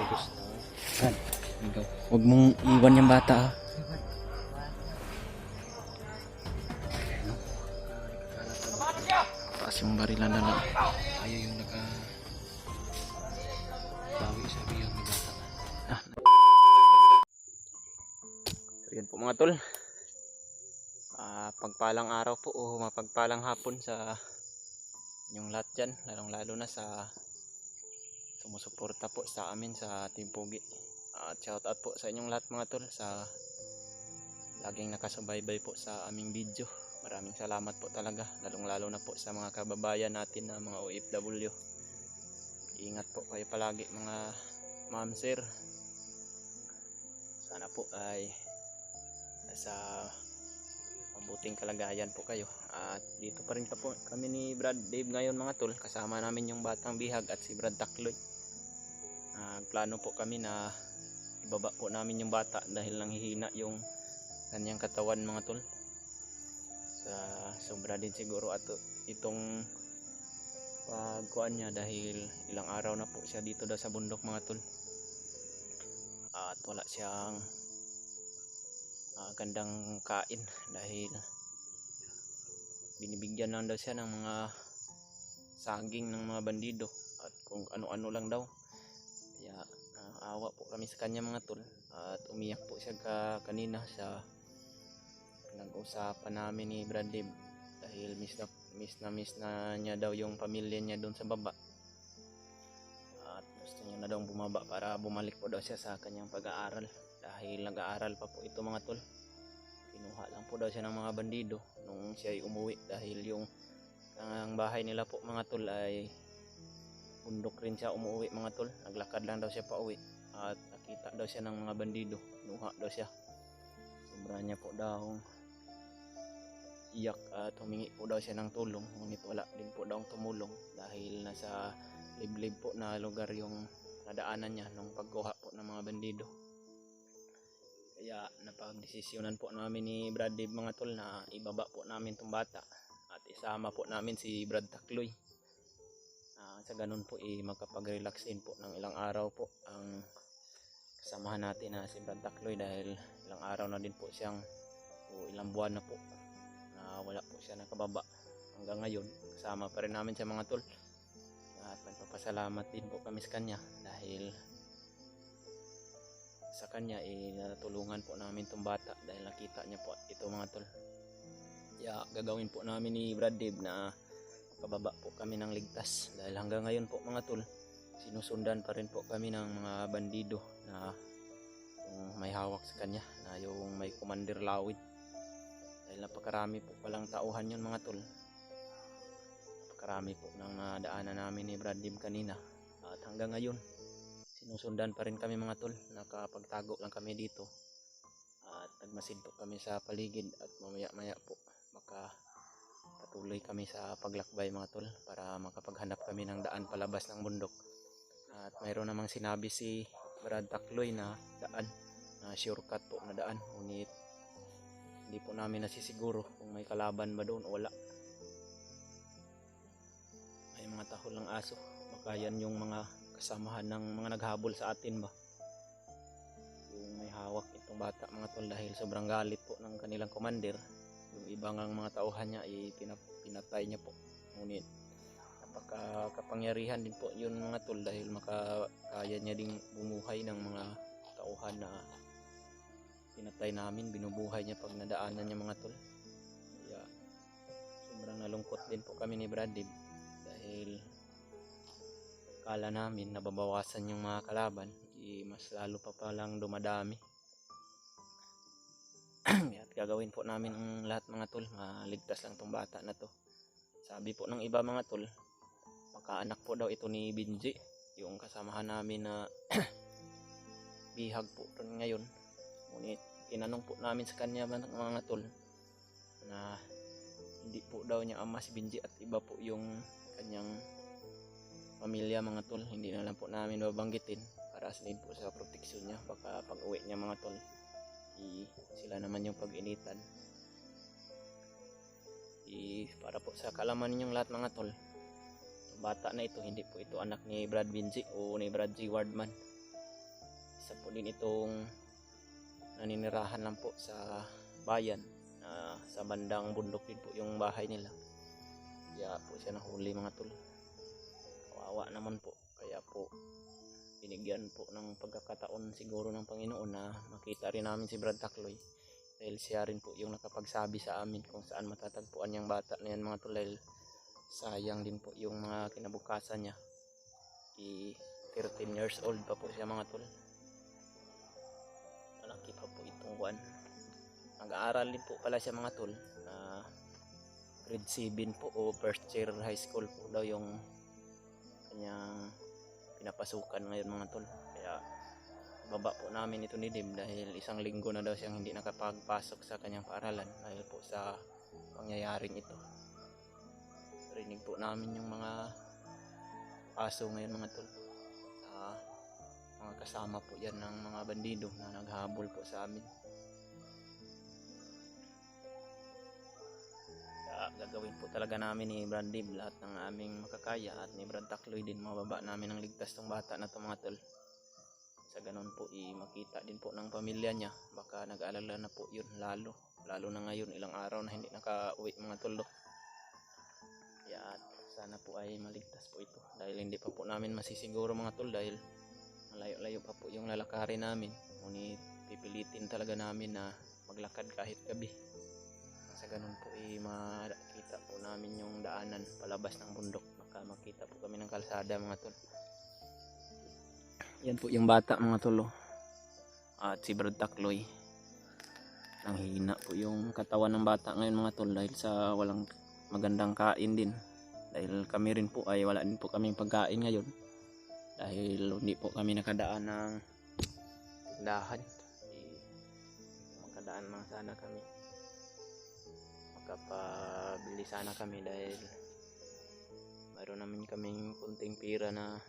Brad, huwag mong iwan yung bata ha. Taas yung barilan na lang. Ayaw yung bawi sa biyang ni bata. So yun po mga tol. Pagpalang araw po o mapagpalang hapon sa inyong lahat dyan. Lalong lalo na sa sumusuporta po sa amin sa Team Pugi. At shout out po sa inyong lahat mga tol sa laging nakasubaybay po sa aming video. Maraming salamat po talaga, lalong lalo na po sa mga kababayan natin na mga OFW. Ingat po kayo palagi mga ma'am sir. Sana po ay nasa mabuting kalagayan po kayo. At dito pa rin po kami ni Brad Dave ngayon mga tol. Kasama namin yung Batang Bihag at si Brad Takloy. Plano po kami na ibaba po namin yung bata dahil nanghihina yung kanyang katawan mga tol. Sobra din siguro at itong pagkuhan niya dahil ilang araw na po siya dito daw sa bundok mga tol. At wala siyang gandang kain dahil binibigyan lang daw siya ng mga saging ng mga bandido at kung ano-ano lang daw. Kaya awa po kami sa kanya mga tol at umiyak po siya kanina sa pinag-usapan namin ni Brad Dave dahil miss na niya daw yung pamilya niya doon sa baba at gusto niya na daw bumaba para bumalik po daw siya sa kanyang pag-aaral dahil nag-aaral pa po ito mga tol. Kinuha lang po daw siya ng mga bandido nung siya ay umuwi dahil yung ang bahay nila po mga tol ay bundok rin siya umuwi mga tol. Naglakad lang daw siya pa uwi at nakita daw siya ng mga bandido. Kinuha daw siya. Sobra niya po daw iyak at humingi po daw siya ng tulong, ngunit wala din po daw tumulong dahil nasa liblib po na lugar yung nadaanan niya nung pagkuha po ng mga bandido. Kaya napagdesisyonan po namin ni Brad Dave mga tol na ibaba po namin tong bata at isama po namin si Brad Takloy. Sa ganun po makapag-relax din po ng ilang araw po ang kasamahan natin na si Brad Takloy dahil ilang araw na din po siyang o ilang buwan na po na wala po siya nakababa hanggang ngayon. Kasama pa rin namin sa mga tol at nagpapasalamat din po kami sa kanya dahil sa kanya natulungan po namin itong bata dahil nakita niya po ito mga tol. Kaya gagawin po namin ni Brad Dave na pababa po kami ng ligtas dahil hanggang ngayon po mga tol sinusundan pa rin po kami ng mga bandido na yung may hawak sa kanya na yung may Commander Lawid dahil napakarami po palang tauhan yun mga tol. Napakarami po ng nadaanan namin ni Brad Dave kanina at hanggang ngayon sinusundan pa rin kami mga tol. Nakapagtago lang kami dito at nagmasid po kami sa paligid at mamaya maya po makapatuloy kami sa paglakbay mga tol para makapaghanap kami ng daan palabas ng bundok. At mayroon namang sinabi si Brad Takloy na daan na shortcut po na daan, ngunit hindi po namin nasisiguro kung may kalaban ba doon o wala. May mga tahol ng aso, baka yan yung mga kasamahan ng mga naghabol sa atin ba, yung may hawak itong bata mga tol dahil sobrang galit po ng kanilang commander. Yung ibang mga tauhan niya pinatay niya po, ngunit napaka-kapangyarihan din po yun mga tol dahil makakaya niya ding bumuhay ng mga tauhan na pinatay namin. Binubuhay niya pag nadaanan niya mga tol. Kaya sobrang nalungkot din po kami ni Brad Dave dahil kala namin nababawasan yung mga kalaban, mas lalo pa palang dumadami. At gagawin po namin ang lahat mga tol, maligtas lang tong bata na to. Sabi po ng iba mga tol, makaanak po daw ito ni Binji, yung kasamahan namin na bihag po rin ngayon. Ngunit tinanong po namin sa kanya mga tol na hindi po daw niya ama si Binji at iba po yung kanyang pamilya mga tol. Hindi na lang po namin babanggitin para din po sa proteksyon niya, baka pag uwi niya mga tol sila naman yung pag-initan. Para po sa kalaman ninyong lahat mga tol, bata na ito, hindi po ito anak ni Brad Binji o ni Brad G. Wardman. Isa po din itong naninirahan lang po sa bayan. Sa bandang bundok din po yung bahay nila. Kaya po siya nahuli mga tol. Kawawa naman po. Kaya po binigyan po ng pagkakataon siguro ng Panginoon na makita rin namin si Brad Takloy. Dahil siya rin po yung nakapagsabi sa amin kung saan matatagpuan yung bata na yan mga tol. Dahil sayang din po yung mga kinabukasan niya. 13 years old pa po siya mga tol. Malaki pa po itong buwan. Nag-aaral din po pala siya mga tol. Grade 7 po o first year high school po daw yung kanyang pinapasukan ngayon mga tol. Kaya baba po namin ito ni Dim dahil isang linggo na daw siyang hindi nakapagpasok sa kanyang paaralan dahil po sa pangyayaring ito. Rinig po namin yung mga aso ngayon mga tol. Mga kasama po yan ng mga bandido na naghabol po sa amin. Gagawin po talaga namin ni Brad Dib lahat ng aming makakaya at ni Brad Takloy din mababa namin ng ligtas tong bata na to mga tol. Sa ganun po makita din po ng pamilya niya, baka nag-aalala na po yun lalo na ngayon ilang araw na hindi nakauwi mga tol. Kaya sana po ay maligtas po ito dahil hindi pa po namin masisiguro mga tol dahil malayo-layo pa po yung lalakarin namin. Ngunit pipilitin talaga namin na maglakad kahit gabi. Sa ganun po makita po namin yung daanan palabas ng bundok. Baka makita po kami ng kalsada mga tol. Yan po yung bata mga tol. At si Brad Takloy. Nanghihina po yung katawan ng bata ngayon mga tol dahil sa walang magandang kain din. Dahil kami rin po ay wala din po kaming pagkain ngayon. Dahil hindi po kami nakadaan ng tindahan. Makadaan lang sana kami. Makapabili sana kami dahil mayroon namin kaming kunting pira na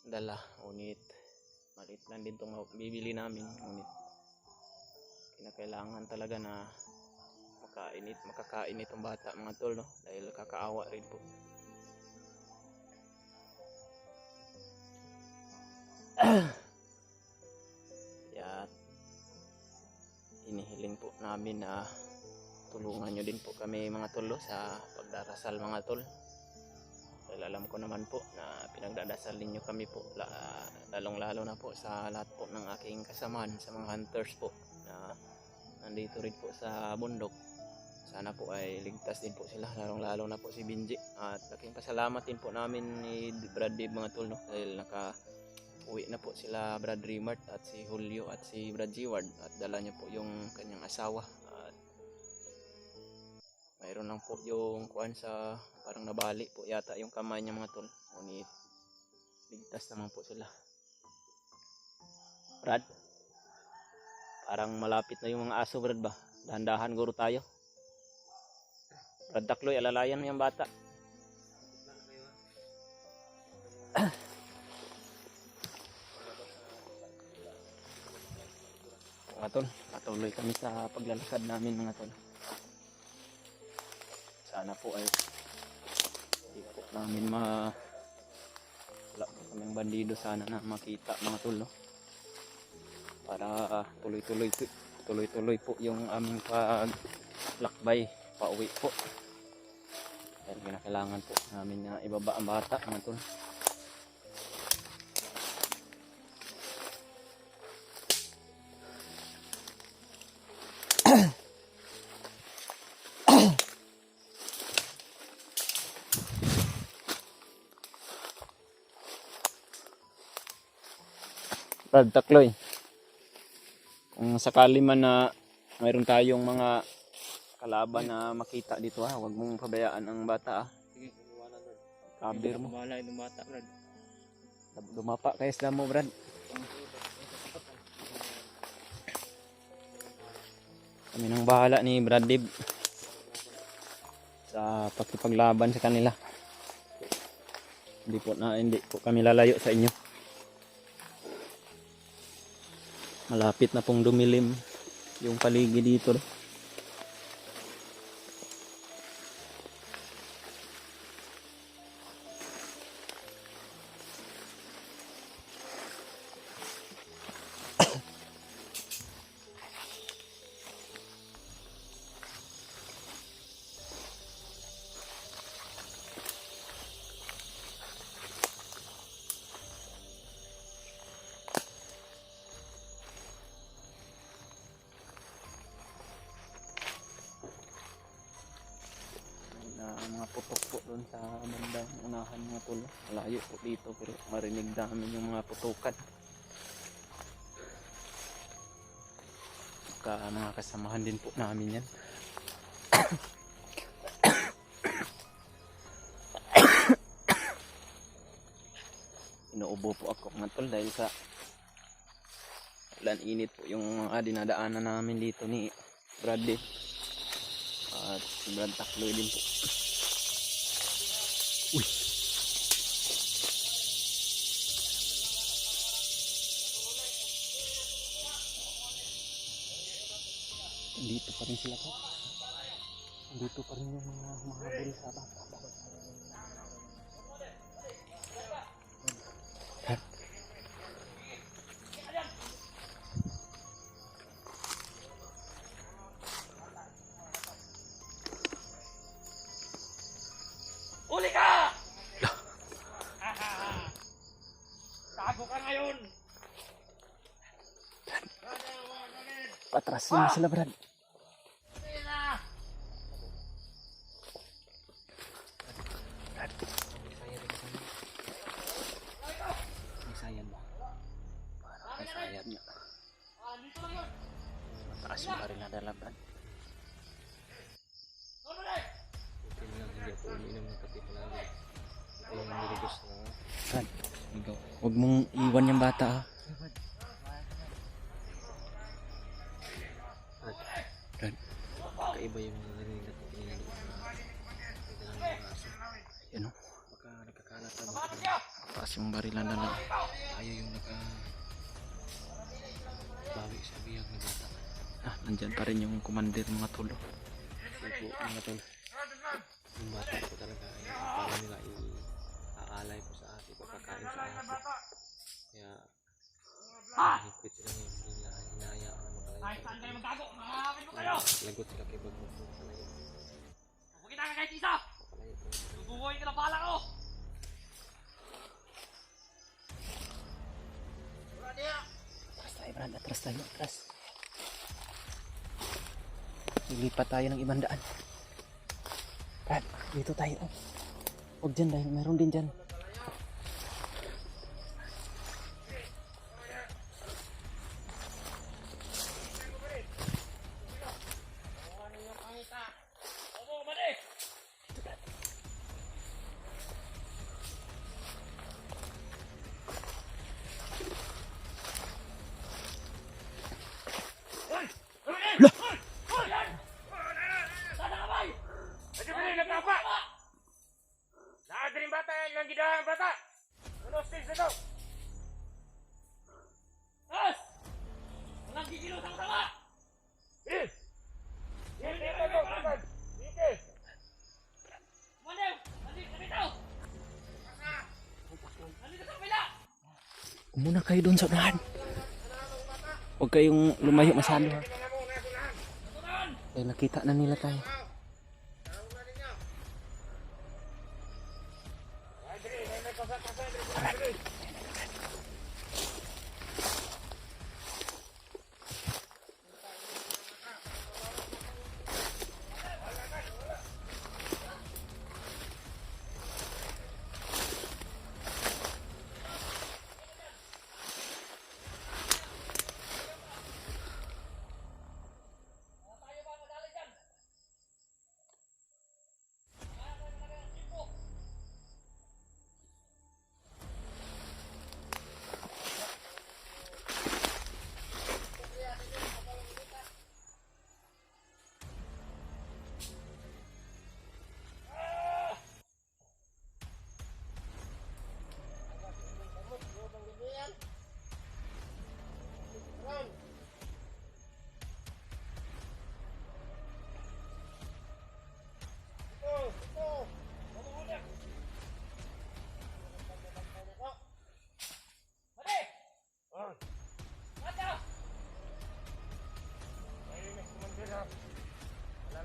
dala. Ngunit maliit lang din itong bibili namin. Ngunit kinakailangan talaga na makakain itong bata mga tol, no? Dahil kakaawa rin po. Kaya inihiling po namin na tulungan nyo din po kami mga tol sa pagdarasal mga tol. Dahil alam ko naman po na pinagdadasal ninyo kami po, lalong lalo na po sa lahat po ng aking kasamahan sa mga hunters po na nandito rin po sa bundok. Sana po ay ligtas din po sila, lalong lalo na po si Binji. At laking pasalamat din po namin ni Brad Dib mga tol, no? Dahil uwi na po sila Brad Rimart at si Julio at si Brad Giward at dala niya po yung kanyang asawa. At mayroon lang po yung kuan sa parang nabali po yata yung kamay niya mga tol. Ngunit ligtas naman po sila. Brad, parang malapit na yung mga aso Brad ba? Dahan-dahan guro tayo. Brad Takloy, alalayan mo yung bata. Mga tol, patuloy kami sa paglalakad namin mga tol. Sana po ay hindi po namin wala po kaming bandido sana na makita mga tol, no? Para tuloy-tuloy po yung aming paglakbay pauwi po. Dahil kinakailangan po namin na ibaba ang bata mga tol. Brad Takloy, kung sakali man na mayroon tayong mga kalaban na makita dito ha, huwag mong pabayaan ang bata ha. Sige, wala Brad. Kabir mo. Wala itong bata Brad. Dumapa kayas na mo Brad. Kami nang bahala ni Brad Dib sa pakipaglaban sa kanila. Hindi po kami lalayo sa inyo. Malapit na pong dumilim yung paligid dito. putok po doon sa bandang unahan mga tol. Malayo po dito pero marinig namin yung mga putukan. Mga kasamahan din po namin yan. Inuubo po ako mga tol dahil sa ulan init po yung mga dinadaanan namin dito ni Bradley at si Brad Takloy din po. Uy! Dito pa rin sila po. Dito pa rin yung mga humahabol sa bata. Uli ka! Tago ka ngayon! Patrasin mo sila, Brad. May sayad ba? Parang may sayad nga. Mataas yung baril na dala, Brad. Buti na lang hindi ako umiinom ng kape palagi. Ito yung nilibos na Brad, ikaw. huwag mong iwan yung bata, ha? Brad, Kaiba yung mga narinig at pinili doon na hindi lang mga aso. yan o. Baka nagkakalat na baka Mataas yung baril na dala. ayaw yung bawi sa biyag na bata. Ah, nandyan pa rin yung commander mga tulo. Kasi po mga tol, yung bata ko talaga ay para nila iaalay po sa atin, pagkakain sa atin. Kaya higpit sila ngayon, hindi nila hinahayaan na makalayo. Ay, saan kayo magtago? Makakapit mo kayo! Lagot sila kay Bagmo po makalayo. Huwag kita ka kahit isa! Makalayo po. Subuhoy ka na bala ko! Atras tayo, Brad. Atras tayo. Atras. Ilipat tayo ng ibang daan. Brad, dito tayo. Oh. Huwag dyan dahil meron din dyan. As! Walang gigilo sama-sama! Manaw! Nandito! Nandito sa kapila! Muna kayo doon sa unahan. Huwag kayong lumayo masyado, ha. Dahil nakita na nila tayo.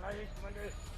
Malayos, Commander.